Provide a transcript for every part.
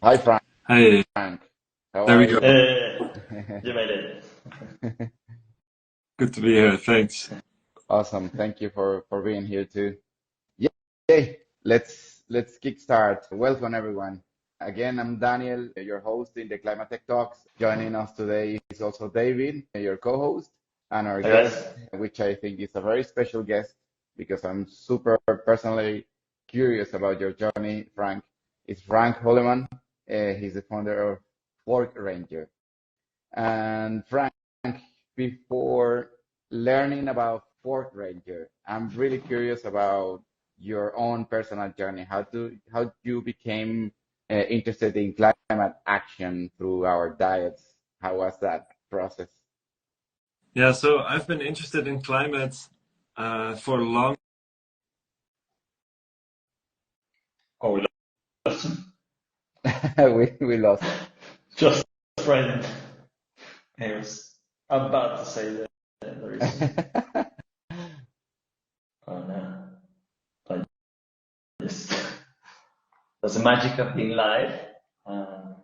Hi, Frank. Hey, How there we are go. you? You made it. Good to be here. Thanks. Awesome. Thank you for being here too. Yay. Let's kickstart. Welcome everyone. Again, I'm Daniel, your host in the Climate Tech Talks. Joining us today is also David, your co-host, and our Hey guest, guys. which I think is a very special guest because I'm super personally curious about your journey, Frank. Is Frank Holleman. He's the founder of Fork Ranger. And Frank, before learning about Fork Ranger, I'm really curious about your own personal journey. How you became interested in climate action through our diets? How was that process? Yeah, so I've been interested in climate for a long. Oh, we lost him. We lost. Just friend. He was about to say the reason. Oh no. But this that's the magic of being live. Um,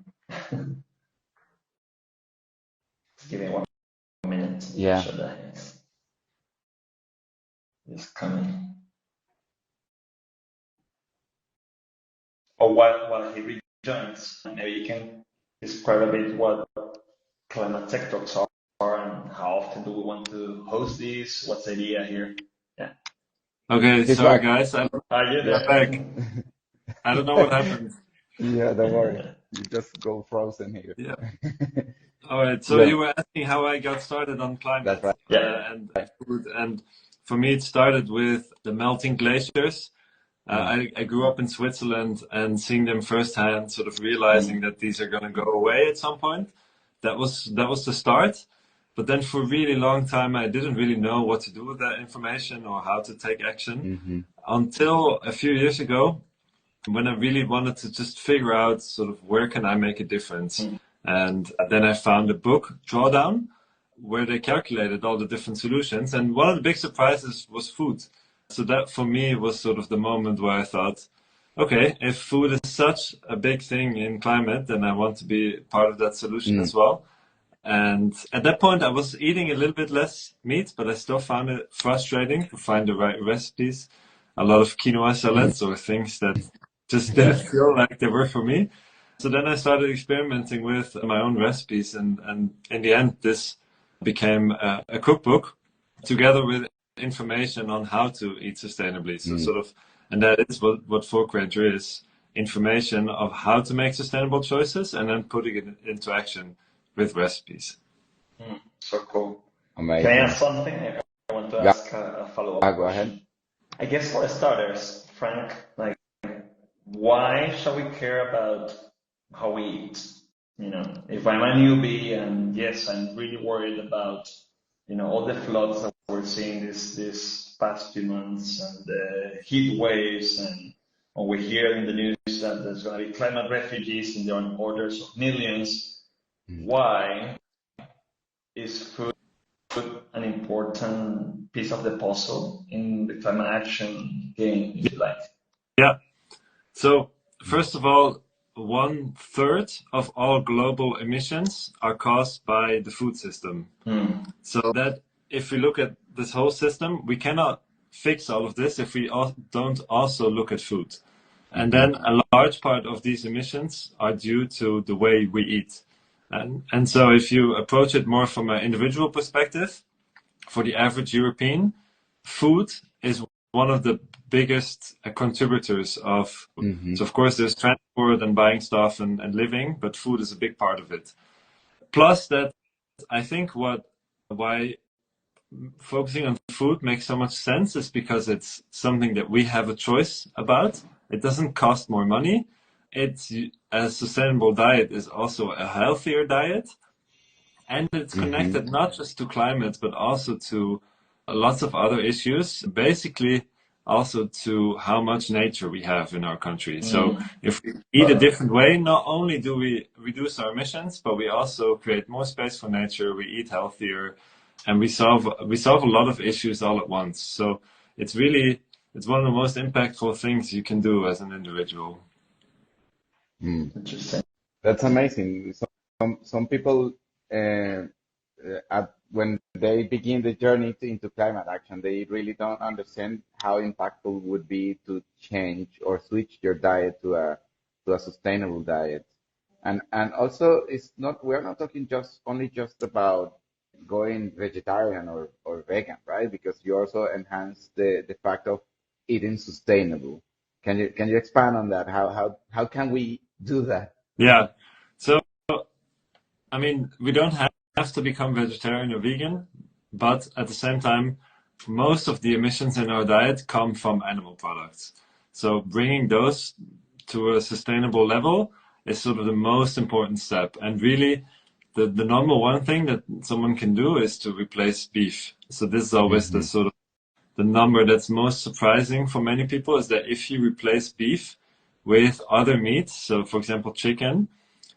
just give me 1 minute to make Yeah. sure that he's coming. Or while he rejoins, maybe you can describe a bit what climate tech talks are and how often do we want to host these? What's the idea here? Yeah. Okay, He's sorry back. guys, Are you Yeah. I'm back. there? I don't know what happened. Yeah, don't worry. You just go frozen here. Yeah. All right. So Yeah, you were asking how I got started on that's climate right. Yeah. and food, and for me it started with the melting glaciers. Mm, I grew up in Switzerland and seeing them firsthand, sort of realizing Mm. that these are going to go away at some point. That was the start. But then for a really long time, I didn't really know what to do with that information or how to take action hmm until a few years ago when I really wanted to just figure out sort of where can I make a difference. Mm. And then I found a book, Drawdown, where they calculated all the different solutions. And one of the big surprises was food. So that for me was sort of the moment where I thought, okay, if food is such a big thing in climate, then I want to be part of that solution Mm, as well. And at that point, I was eating a little bit less meat, but I still found it frustrating to find the right recipes. A lot of quinoa mm, salads or things that just didn't yeah. feel like they were for me. So then I started experimenting with my own recipes, and in the end, this became a cookbook together with information on how to eat sustainably. So Mm. sort of, and that is what Fork Ranger is: information of how to make sustainable choices and then putting it into action with recipes. So cool. Can I ask Amazing. something? I want to Yeah, ask a follow-up go ahead. question. I guess for starters, Frank, like, why shall we care about how we eat? If I'm a newbie and yes, I'm really worried about, all the floods that we're seeing this past few months and the heat waves and we hear in the news that there's going to be climate refugees in the orders of millions. Mm. Why is food an important piece of the puzzle in the climate action game, if you like? Yeah. So first of all, 1/3 of all global emissions are caused by the food system. Hmm. So that if we look at this whole system, we cannot fix all of this if we don't also look at food. And Mm-hmm. then a large part of these emissions are due to the way we eat. And so if you approach it more from an individual perspective, for the average European, food is one of the biggest contributors of. Mm-hmm. So of course there's transport and buying stuff and living, but food is a big part of it. Plus that I think why focusing on food makes so much sense is because it's something that we have a choice about. It doesn't cost more money. It's a sustainable diet is also a healthier diet, and it's Mm-hmm. connected not just to climate but also to lots of other issues. Basically, also to how much nature we have in our country. So Mm. if we eat a different way, not only do we reduce our emissions, but we also create more space for nature. We eat healthier, and we solve a lot of issues all at once. So it's one of the most impactful things you can do as an individual. Mm. Interesting. That's amazing. Some people, when they begin the journey into climate action, they really don't understand how impactful would be to change or switch your diet to a sustainable diet. And also, it's not we're not talking just about going vegetarian or vegan, right? Because you also enhance the fact of eating sustainable. Can you expand on that? How can we do that? Yeah. So, I mean, we don't have to become vegetarian or vegan, but at the same time, most of the emissions in our diet come from animal products. So bringing those to a sustainable level is sort of the most important step. And really, the number one thing that someone can do is to replace beef. So this is always the Hmm. sort of the number that's most surprising for many people is that if you replace beef with other meats, so for example, chicken,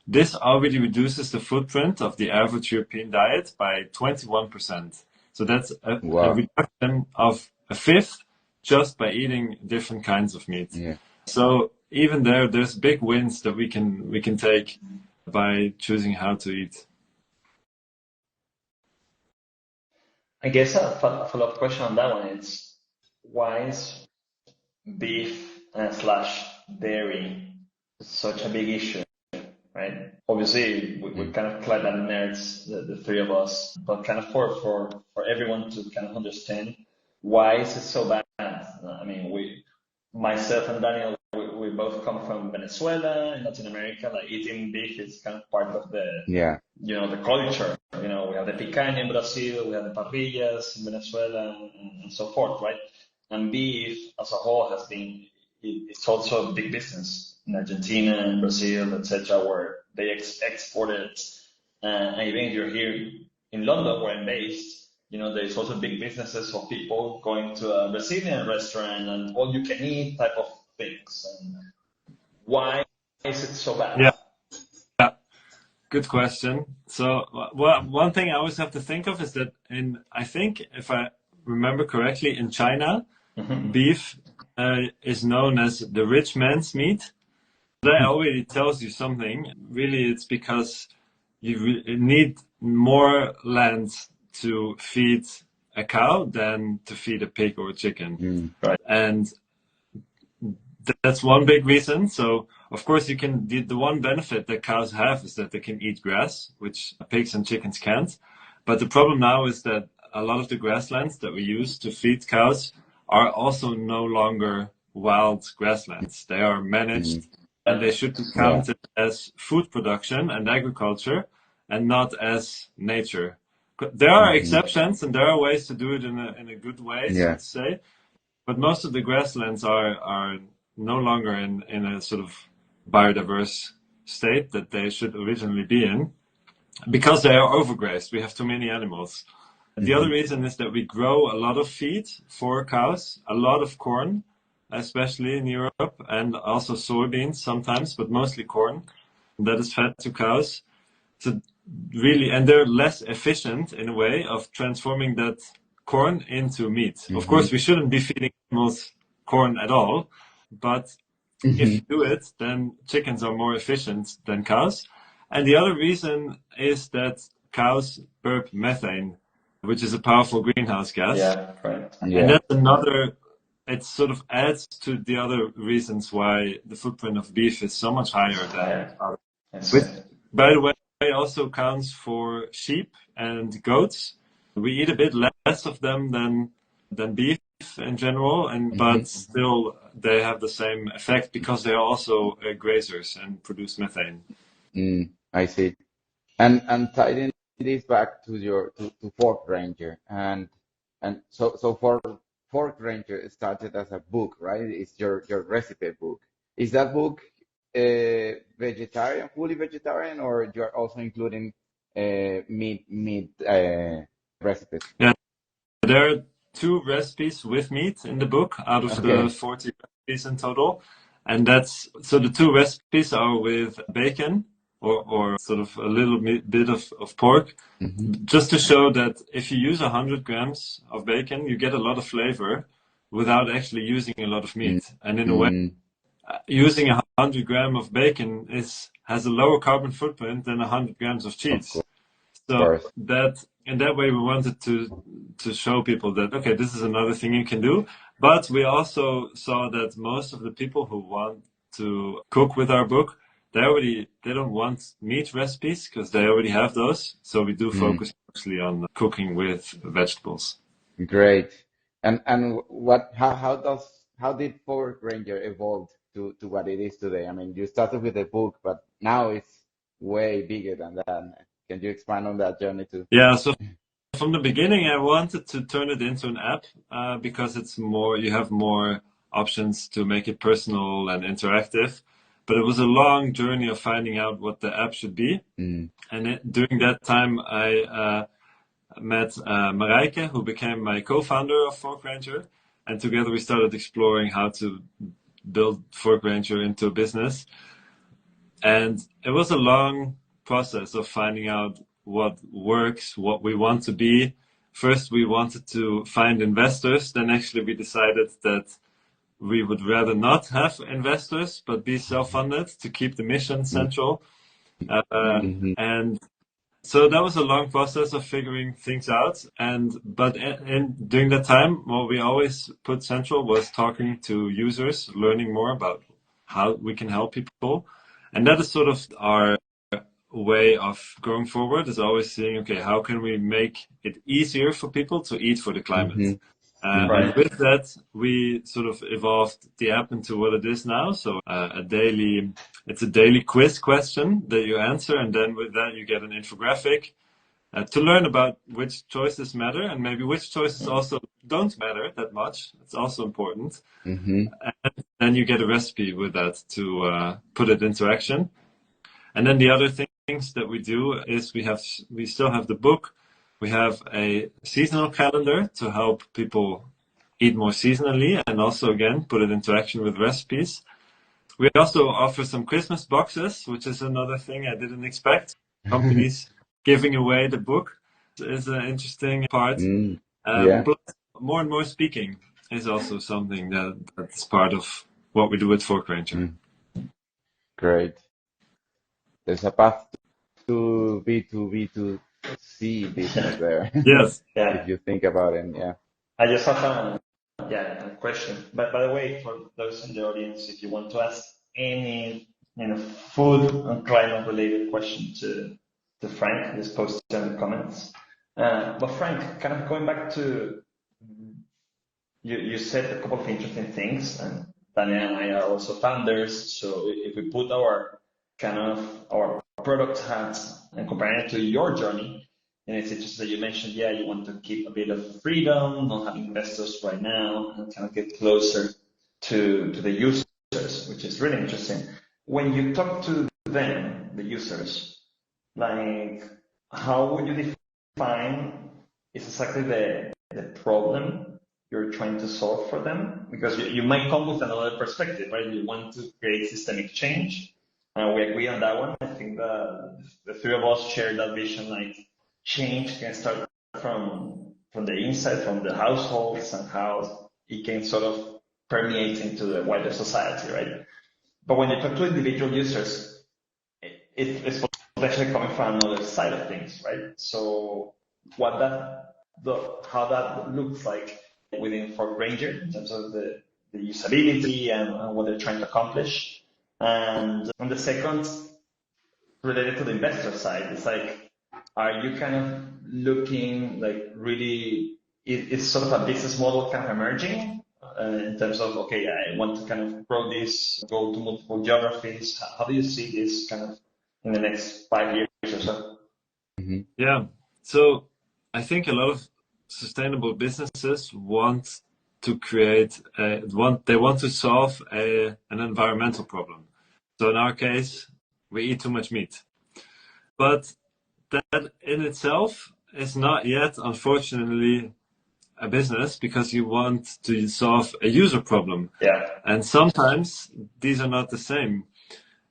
this already reduces the footprint of the average European diet by 21%. So that's a Wow. reduction of a fifth just by eating different kinds of meat. Yeah. So even there's big wins that we can take by choosing how to eat. I guess a follow-up question on that one is why is beef slash dairy such a big issue, right? Obviously, we're Mm. kind of climate nerds, the three of us, but kind of for everyone to kind of understand why is it so bad? I mean, myself and Daniel, we both come from Venezuela in Latin America. Like eating beef is kind of part of Yeah. the culture. We have the picanha in Brazil, we have the parrillas in Venezuela, and so forth, right? And beef as a whole it's also a big business in Argentina and Brazil, etc., where they export it. And even if you're here in London, where I'm based, there's also big businesses of people going to a Brazilian restaurant and all you can eat type of things. And why is it so bad? Yeah, yeah, good question. So one thing I always have to think of is that I think if I remember correctly, in China, Hmm. beef is known as the rich man's meat. That already tells you something. Really, it's because you need more land to feed a cow than to feed a pig or a chicken. Mm. Right. And that's one big reason. So, of course, the one benefit that cows have is that they can eat grass, which pigs and chickens can't. But the problem now is that a lot of the grasslands that we use to feed cows are also no longer wild grasslands. They are Mm. managed and they should be Yeah. counted as food production and agriculture and not as nature. There are Hmm. exceptions and there are ways to do it in a good way, so Yeah. to say. But most of the grasslands are no longer in a sort of biodiverse state that they should originally be in because they are overgrazed. We have too many animals. The other Hmm. reason is that we grow a lot of feed for cows, a lot of corn, especially in Europe, and also soybeans sometimes, but mostly corn that is fed to cows. So really, and they're less efficient in a way of transforming that corn into meat. Of Hmm. course, we shouldn't be feeding animals corn at all, but if Hmm. you do it, then chickens are more efficient than cows. And the other reason is that cows burp methane, which is a powerful greenhouse gas. Yeah, right. And Yeah. that's another, it sort of adds to the other reasons why the footprint of beef is so much It's higher than higher. others. I see. Which, by the way, also counts for sheep and goats. We eat a bit less of them than beef in general, and Hmm. but still they have the same effect because they are also grazers and produce methane. Mm. I see. And tying this back to Fork Ranger and so Fork Ranger started as a book, right? It's your recipe book. Is that book vegetarian, fully vegetarian, or you're also including meat recipes? Yeah, there are two recipes with meat in the book out of the Okay. 40 recipes in total. And that's so the two recipes are with bacon or sort of a little bit of pork, Hmm. just to show that if you use 100 grams of bacon, you get a lot of flavor without actually using a lot of meat. And in a way, Mm-hmm. using 100 grams of bacon has a lower carbon footprint than 100 grams of Of cheese. So course. that in that way we wanted to show people that okay, this is another thing you can do. But we also saw that most of the people who want to cook with our book, they don't want meat recipes because they already have those. So we do focus mostly on cooking with vegetables. Great. And how did Fork Ranger evolve to what it is today? I mean, you started with a book, but now it's way bigger than that. Can you expand on that journey too? Yeah, so from the beginning, I wanted to turn it into an app because you have more options to make it personal and interactive. But it was a long journey of finding out what the app should be. Mm. And during that time, I met Marijke, who became my co-founder of Fork Ranger. And together we started exploring how to build Fork Ranger into a business. And it was a long process of finding out what works, what we want to be. First, we wanted to find investors. Then actually we decided that we would rather not have investors, but be self-funded to keep the mission central. Mm-hmm. And so that was a long process of figuring things out. But during that time, what we always put central was talking to users, learning more about how we can help people. And that is sort of our way of going forward, is always seeing, okay, how can we make it easier for people to eat for the climate? Mm-hmm. And with that, we sort of evolved the app into what it is now. So it's a daily quiz question that you answer. And then with that, you get an infographic to learn about which choices matter and maybe which choices also don't matter that much. It's also important. Mm-hmm. And then you get a recipe with that to put it into action. And then the other things that we do is we still have the book. We have a seasonal calendar to help people eat more seasonally and also, again, put it into action with recipes. We also offer some Christmas boxes, which is another thing I didn't expect. Companies giving away the book is an interesting part. Yeah. Plus, more and more speaking is also something that's part of what we do with Fork Ranger. Great. There's a path to B2B2C business there. Yes. If you think about it, yeah. I just have a question. But by the way, for those in the audience, if you want to ask any food and climate related question to Frank, just post it in the comments. But Frank, kind of going back to you said a couple of interesting things, and Tanya and I are also founders. So if we put our product hats and comparing it to your journey, and it's interesting that you mentioned, you want to keep a bit of freedom, not have investors right now, and kind of get closer to the users, which is really interesting. When you talk to them, the users, like how would you define is exactly the problem you're trying to solve for them? Because you might come with another perspective, right? You want to create systemic change. And we agree on that one. I think the three of us share that vision, like change can start from the inside, from the households, and how it can sort of permeate into the wider society, right? But when you talk to individual users, it's potentially coming from another side of things, right? So how that looks like within Fork Ranger in terms of the usability and what they're trying to accomplish. And on the second, related to the investor side, it's like, are you kind of looking like really, is sort of a business model kind of emerging in terms of, okay, I want to kind of grow this, go to multiple geographies. How do you see this kind of in the next 5 years or so? Mm-hmm. Yeah. So I think a lot of sustainable businesses want to they want to solve an environmental problem. So in our case, we eat too much meat. But that in itself is not yet, unfortunately, a business, because you want to solve a user problem. Yeah. And sometimes these are not the same.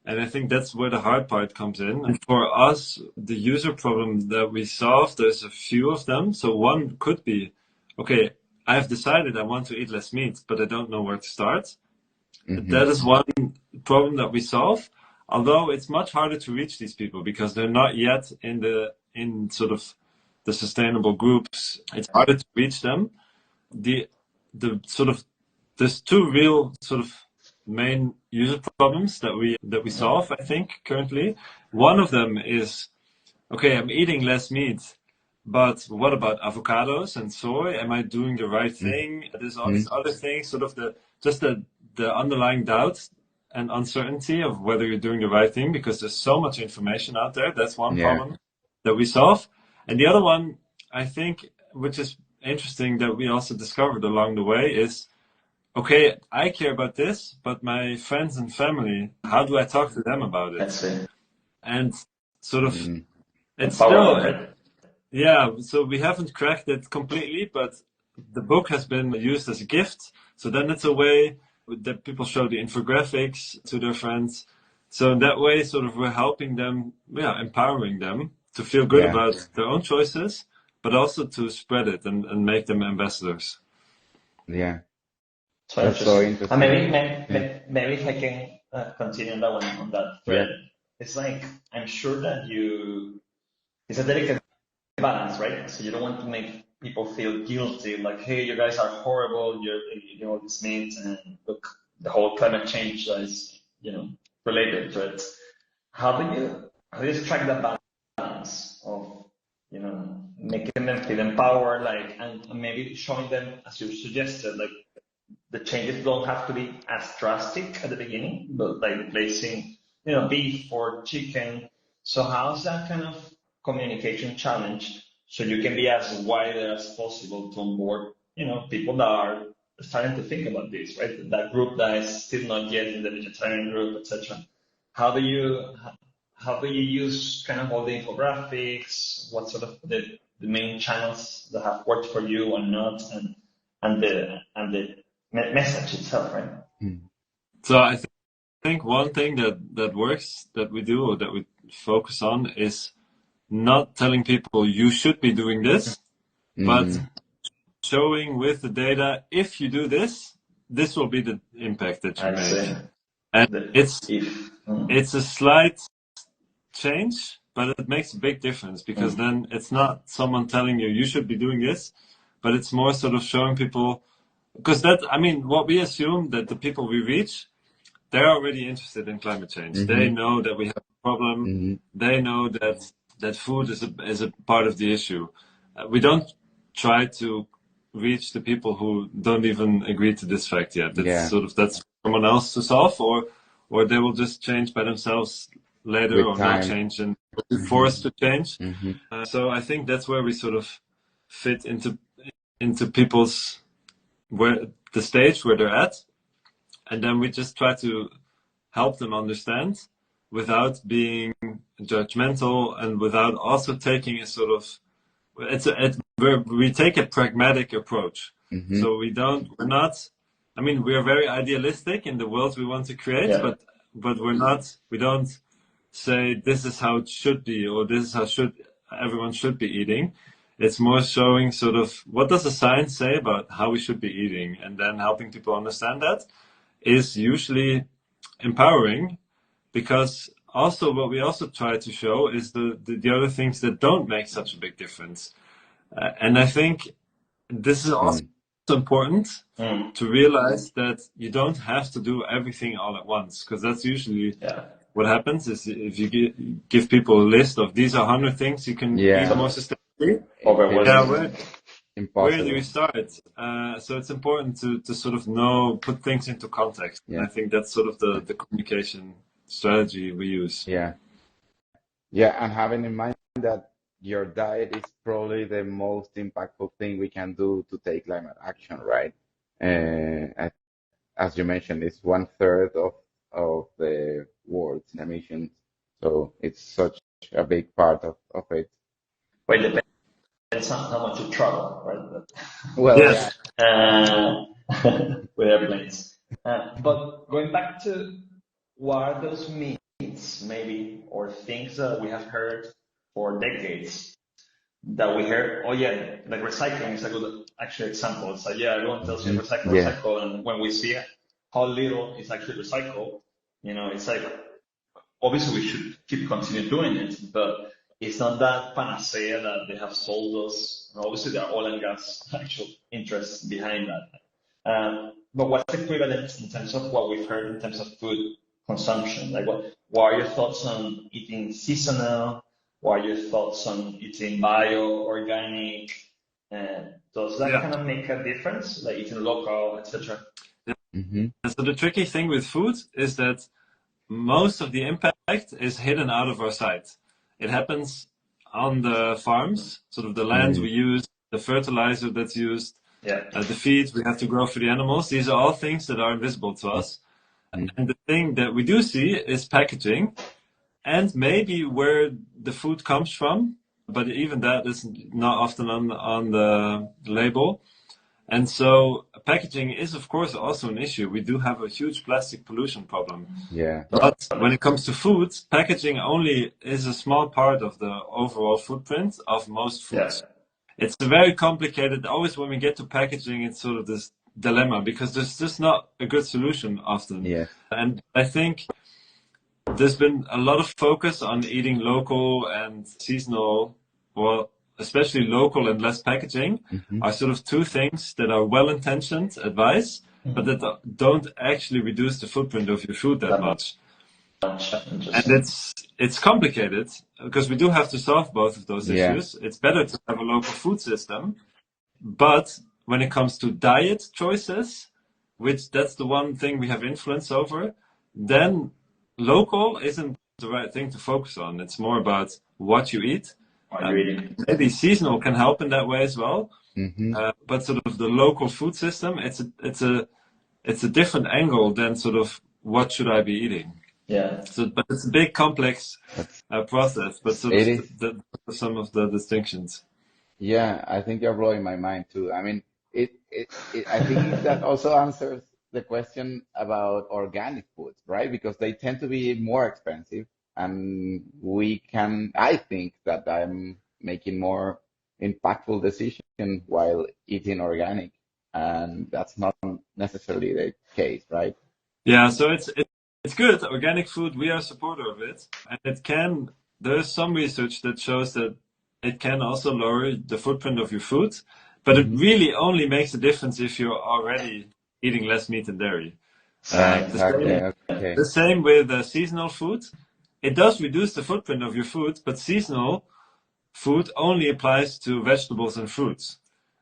And I think that's where the hard part comes in. And for us, the user problem that we solve, there's a few of them. So one could be, okay, I've decided I want to eat less meat, but I don't know where to start. Mm-hmm. That is one problem that we solve. Although it's much harder to reach these people because they're not yet in sort of the sustainable groups. It's harder to reach them. The sort of there's two real sort of main user problems that we solve, I think, currently. One of them is, okay, I'm eating less meat, but what about avocados and soy? Am I doing the right thing? There's all these other things, sort of the underlying doubt and uncertainty of whether you're doing the right thing because there's so much information out there. That's one problem that we solve. And the other one, I think, which is interesting that we also discovered along the way is, okay, I care about this, but my friends and family, how do I talk to them about it? That's it. And sort of, it's Empowerment, still, right? yeah, so we haven't cracked it completely, but the book has been used as a gift. So then it's a way that people show the infographics to their friends. So in that way, sort of we're helping them, empowering them to feel good about their own choices, but also to spread it and make them ambassadors. Yeah. So That's so interesting. interesting. Maybe if I can continue that one on that thread. It's like, I'm sure that it's a delicate balance, right? So you don't want to make people feel guilty, like, hey, you guys are horrible, you're eating all this meat, and look, the whole climate change is, related to it. How do you strike that balance of, making them feel empowered, like, and maybe showing them, as you suggested, like, the changes don't have to be as drastic at the beginning, but like replacing, beef or chicken. So how's that kind of communication challenge so you can be as wide as possible to onboard, people that are starting to think about this, right? That group that is still not yet in the vegetarian group, etc. How do you use kind of all the infographics? What sort of the main channels that have worked for you or not, and the message itself, right? So I think one thing that works that we do or that we focus on is not telling people you should be doing this, but showing with the data, if you do this, this will be the impact that you make. And it's a slight change, but it makes a big difference because then it's not someone telling you you should be doing this, but it's more sort of showing people, because what we assume that the people we reach, they're already interested in climate change. They know that we have a problem. They know that food is a part of the issue. We don't try to reach the people who don't even agree to this fact yet. It's that's someone else to solve, or they will just change by themselves later With or time. not change and be forced to change. So I think that's where we sort of fit into people's the stage where they're at, and then we just try to help them understand without being judgmental and without also taking a sort of we take a pragmatic approach. So we're not, we are very idealistic in the world we want to create, but we don't say this is how it should be or this is how everyone should be eating. It's more showing sort of what does the science say about how we should be eating, and then helping people understand that is usually empowering, because also what we also try to show is the other things that don't make such a big difference. And I think this is also important to realize that you don't have to do everything all at once, because that's usually what happens is if you give people a list of these are 100 things you can eat more sustainably. Where do you start? So it's important to sort of put things into context. I think that's sort of the communication strategy we use. And having in mind that your diet is probably the most impactful thing we can do to take climate action, right? As you mentioned, it's 1/3 of the world's emissions, so it's such a big part of it. Well, it depends on how much you travel, right? Well, yes. With airplanes. But going back to what are those myths, maybe, or things that we have heard for decades that we heard, like recycling is a good actual example. So everyone tells you recycle, and when we see how little is actually recycled, It's like, obviously we should continue doing it, but it's not that panacea that they have sold us. And obviously there are oil and gas actual interests behind that. But what's the equivalent in terms of what we've heard in terms of food consumption? Like what are your thoughts on eating seasonal? What are your thoughts on eating bio, organic? Does that kind of make a difference, like eating local, etc.? Mm-hmm. So the tricky thing with food is that most of the impact is hidden out of our sight. It happens on the farms, sort of the land we use, the fertilizer that's used, the feed we have to grow for the animals. These are all things that are invisible to us. And the thing that we do see is packaging and maybe where the food comes from, but even that is not often on the label. And so packaging is, of course, also an issue. We do have a huge plastic pollution problem. Yeah. But when it comes to food, packaging only is a small part of the overall footprint of most foods. It's very complicated. Always when we get to packaging, it's sort of this dilemma because there's just not a good solution often. Yeah. And I think there's been a lot of focus on eating local and seasonal, well, especially local and less packaging are sort of two things that are well-intentioned advice, but that don't actually reduce the footprint of your food that much. And it's complicated because we do have to solve both of those issues. It's better to have a local food system, but when it comes to diet choices, which that's the one thing we have influence over, then local isn't the right thing to focus on. It's more about what you eat. Maybe seasonal can help in that way as well. But sort of the local food system, it's a different angle than sort of what should I be eating. So, but it's a big complex process. But sort of some of the distinctions. Yeah, I think you're blowing my mind too. I mean, I think that also answers the question about organic foods, right? Because they tend to be more expensive, and I think that I'm making more impactful decision while eating organic, and that's not necessarily the case, right? Yeah, so it's good. Organic food, we are a supporter of it, and there's some research that shows that it can also lower the footprint of your food, but it really only makes a difference if you're already eating less meat and dairy. Exactly. Okay. The same with seasonal food. It does reduce the footprint of your food, but seasonal food only applies to vegetables and fruits.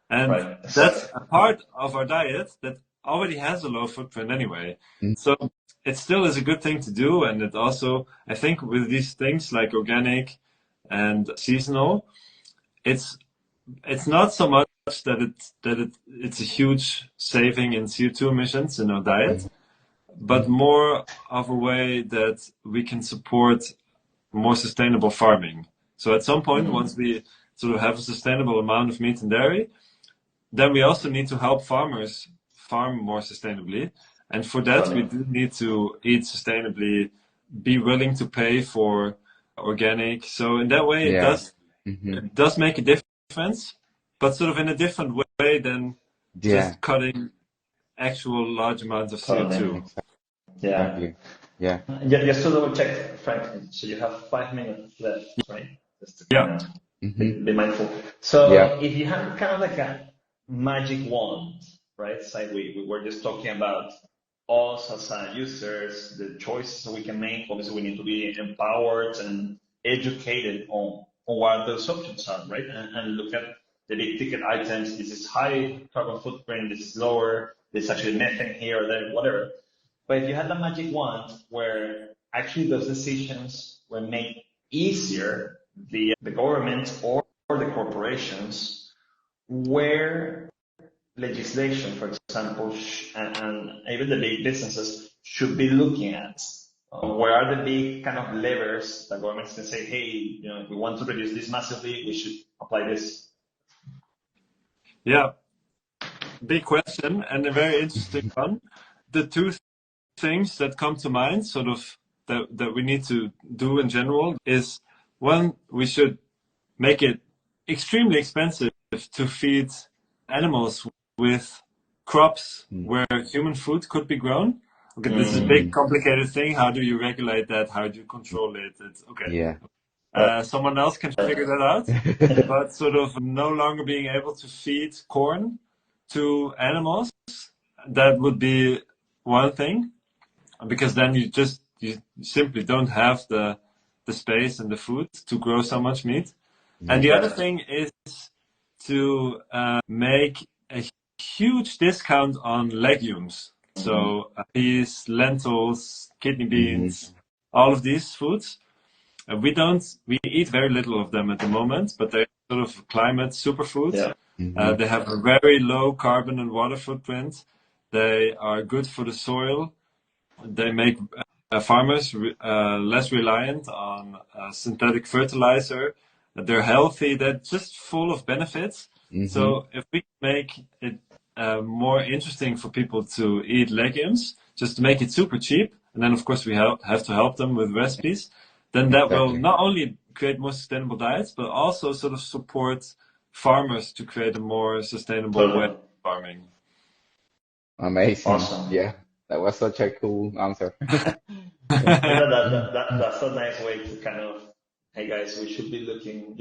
And that's a part of our diet that already has a low footprint anyway. So it still is a good thing to do. And it also, I think with these things like organic and seasonal, it's not so much that it's a huge saving in CO2 emissions in our diet, but more of a way that we can support more sustainable farming. So at some point, once we sort of have a sustainable amount of meat and dairy, then we also need to help farmers farm more sustainably. And for that, we do need to eat sustainably, be willing to pay for organic. So in that way, it does make a difference, but sort of in a different way than just cutting actual large amounts of CO2. Exactly. Yeah. Just to double check, Frank, so you have 5 minutes left, right? Just to kind of be mindful. So if you have kind of like a magic wand, right? It's like we were just talking about us as users, the choices we can make. Obviously, we need to be empowered and educated on what those options are, right? And look at the big ticket items. This is high carbon footprint. This is lower. There's actually methane here or there, whatever. But if you had the magic wand where actually those decisions were made easier via the government or the corporations, where legislation, for example, and even the big businesses should be looking at, where are the big kind of levers that governments can say, hey, if we want to reduce this massively, we should apply this. Yeah, big question and a very interesting one. The two things that come to mind, sort of that we need to do in general, is one, we should make it extremely expensive to feed animals with crops where human food could be grown. okay, this is a big complicated thing. How do you regulate that? How do you control it? It's okay. Yeah. Someone else can figure that out, but sort of no longer being able to feed corn to animals, that would be one thing, because then you simply don't have the space and the food to grow so much meat. And the other thing is to make a huge discount on legumes. So peas, lentils, kidney beans, all of these foods. We eat very little of them at the moment, but they're sort of climate superfoods. Yeah. They have a very low carbon and water footprint. They are good for the soil. They make farmers less reliant on synthetic fertilizer. They're healthy. They're just full of benefits. So if we make it more interesting for people to eat legumes, just to make it super cheap, and then of course we have to help them with recipes, then that will not only create more sustainable diets, but also sort of support farmers to create a more sustainable way of farming. Amazing. Awesome. Yeah, that was such a cool answer. That's a nice way to kind of, hey guys, you should be looking,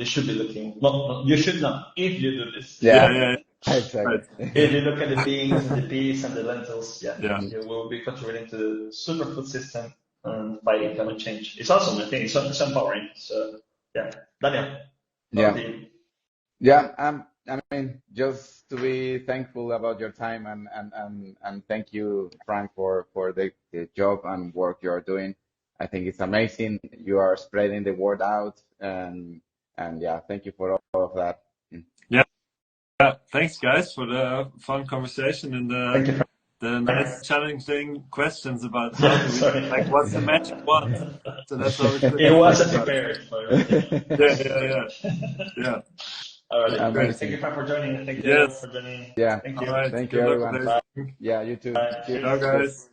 no, you should not, if you do this. Yeah. Exactly. Right. If you look at the beans and the peas and the lentils, you will be contributing to the superfood system and fighting climate change. It's awesome, I think. It's empowering. So, yeah. Daniel. I mean, just to be thankful about your time and thank you, Frank, for the job and work you are doing. I think it's amazing. You are spreading the word out and yeah, thank you for all of that. Yeah, thanks guys for the fun conversation and the nice challenging questions about how do we, like, what's the magic wand? So that's always good. It wasn't prepared. Yeah. All right, great. Amazing. Thank you, Frank, for joining. Thank you, Yes. for joining. Yeah. Thank you. All right. Thank you, Good luck everyone. with everything. Yeah, you too. Bye. Cheers. Ciao, guys.